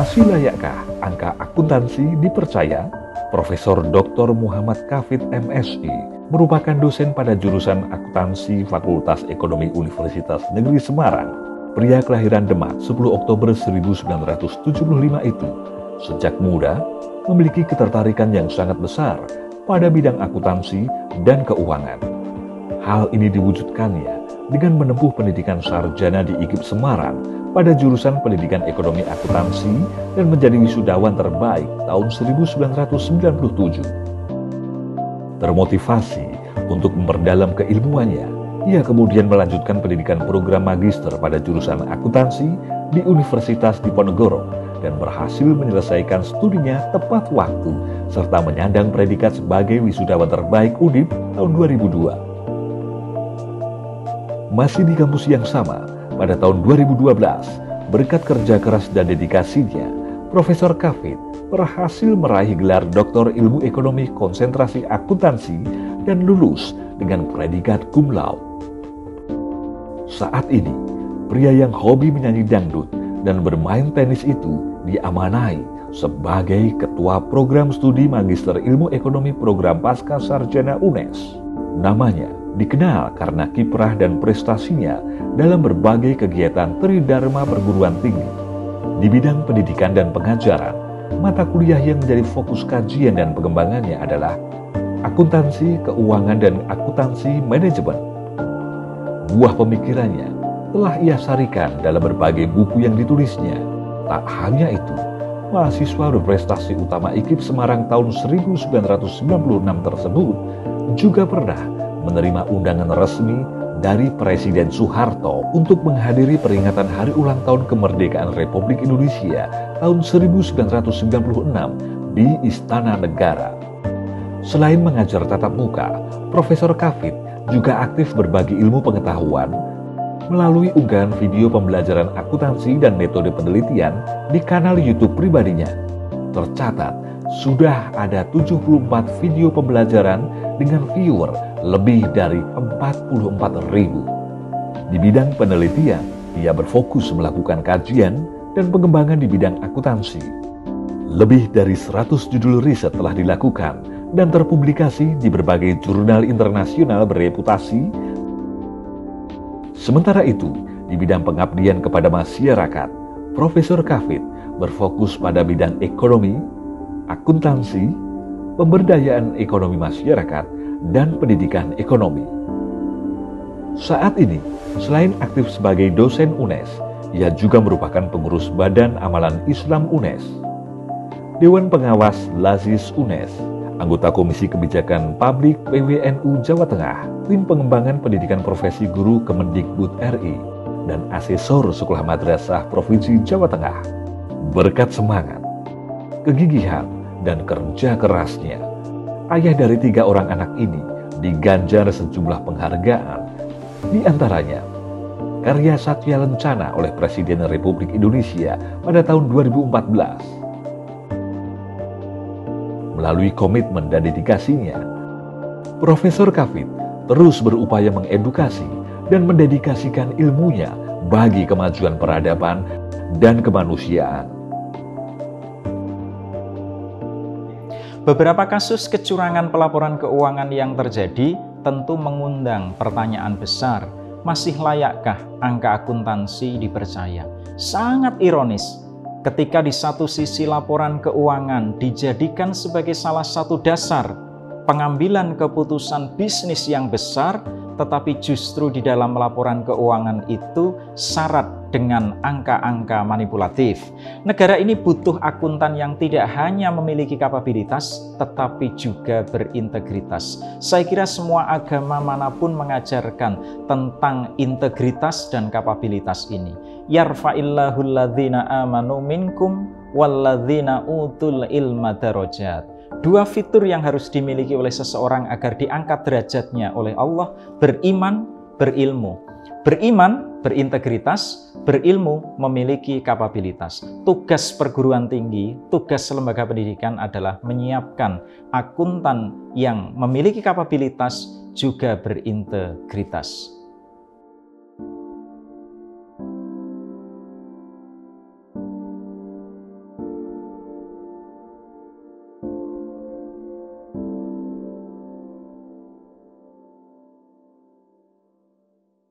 Masih layakkah angka akuntansi dipercaya? Profesor Dr. Muhammad Kafid MSI merupakan dosen pada jurusan akuntansi Fakultas Ekonomi Universitas Negeri Semarang. Pria kelahiran Demak 10 Oktober 1975 itu sejak muda memiliki ketertarikan yang sangat besar pada bidang akuntansi dan keuangan. Hal ini diwujudkannya dengan menempuh pendidikan sarjana di IKIP Semarang pada jurusan Pendidikan Ekonomi Akuntansi dan menjadi wisudawan terbaik tahun 1997. Termotivasi untuk memperdalam keilmuannya, ia kemudian melanjutkan pendidikan program magister pada jurusan akuntansi di Universitas Diponegoro dan berhasil menyelesaikan studinya tepat waktu serta menyandang predikat sebagai wisudawan terbaik UNIP tahun 2002. Masih di kampus yang sama, pada tahun 2012, berkat kerja keras dan dedikasinya, Profesor Kafid berhasil meraih gelar Doktor Ilmu Ekonomi Konsentrasi Akuntansi dan lulus dengan predikat cum laude. Saat ini, pria yang hobi menyanyi dangdut dan bermain tenis itu diamanai sebagai Ketua Program Studi Magister Ilmu Ekonomi Program Pasca Sarjana UNES. Namanya dikenal karena kiprah dan prestasinya dalam berbagai kegiatan tridharma perguruan tinggi. Di bidang pendidikan dan pengajaran, mata kuliah yang menjadi fokus kajian dan pengembangannya adalah akuntansi keuangan dan akuntansi manajemen. Buah pemikirannya telah ia sarikan dalam berbagai buku yang ditulisnya. Tak hanya itu, mahasiswa berprestasi utama IKIP Semarang tahun 1996 tersebut juga pernah menerima undangan resmi dari Presiden Soeharto untuk menghadiri peringatan Hari Ulang Tahun Kemerdekaan Republik Indonesia tahun 1996 di Istana Negara. Selain mengajar tatap muka, Profesor Kafid juga aktif berbagi ilmu pengetahuan melalui unggahan video pembelajaran akuntansi dan metode penelitian di kanal YouTube pribadinya. Tercatat, sudah ada 74 video pembelajaran dengan viewer lebih dari 44.000. Di bidang penelitian, ia berfokus melakukan kajian dan pengembangan di bidang akuntansi. Lebih dari 100 judul riset telah dilakukan dan terpublikasi di berbagai jurnal internasional bereputasi. Sementara itu, di bidang pengabdian kepada masyarakat, Profesor Kafid berfokus pada bidang ekonomi, akuntansi, pemberdayaan ekonomi masyarakat, dan pendidikan ekonomi. Saat ini, selain aktif sebagai dosen UNES, ia juga merupakan pengurus Badan Amalan Islam UNES, Dewan Pengawas Lazis UNES, anggota Komisi Kebijakan Publik PWNU Jawa Tengah, Tim Pengembangan Pendidikan Profesi Guru Kemendikbud RI, dan asesor Sekolah Madrasah Provinsi Jawa Tengah. Berkat semangat, kegigihan, dan kerja kerasnya, ayah dari 3 orang anak ini diganjar sejumlah penghargaan, di antaranya Karya Satya Lencana oleh Presiden Republik Indonesia pada tahun 2014. Melalui komitmen dan dedikasinya, Profesor Kafid terus berupaya mengedukasi dan mendedikasikan ilmunya bagi kemajuan peradaban dan kemanusiaan. Beberapa kasus kecurangan pelaporan keuangan yang terjadi tentu mengundang pertanyaan besar, masih layakkah angka akuntansi dipercaya? Sangat ironis ketika di satu sisi laporan keuangan dijadikan sebagai salah satu dasar pengambilan keputusan bisnis yang besar, tetapi justru di dalam laporan keuangan itu syarat dengan angka-angka manipulatif. Negara ini butuh akuntan yang tidak hanya memiliki kapabilitas, tetapi juga berintegritas. Saya kira semua agama manapun mengajarkan tentang integritas dan kapabilitas ini. Yarfa'illahu alladhina amanu minkum walladzina utul ilma darajat. 2 fitur yang harus dimiliki oleh seseorang agar diangkat derajatnya oleh Allah: beriman, berilmu. Beriman, berintegritas, berilmu, memiliki kapabilitas. Tugas perguruan tinggi, tugas lembaga pendidikan adalah menyiapkan akuntan yang memiliki kapabilitas juga berintegritas.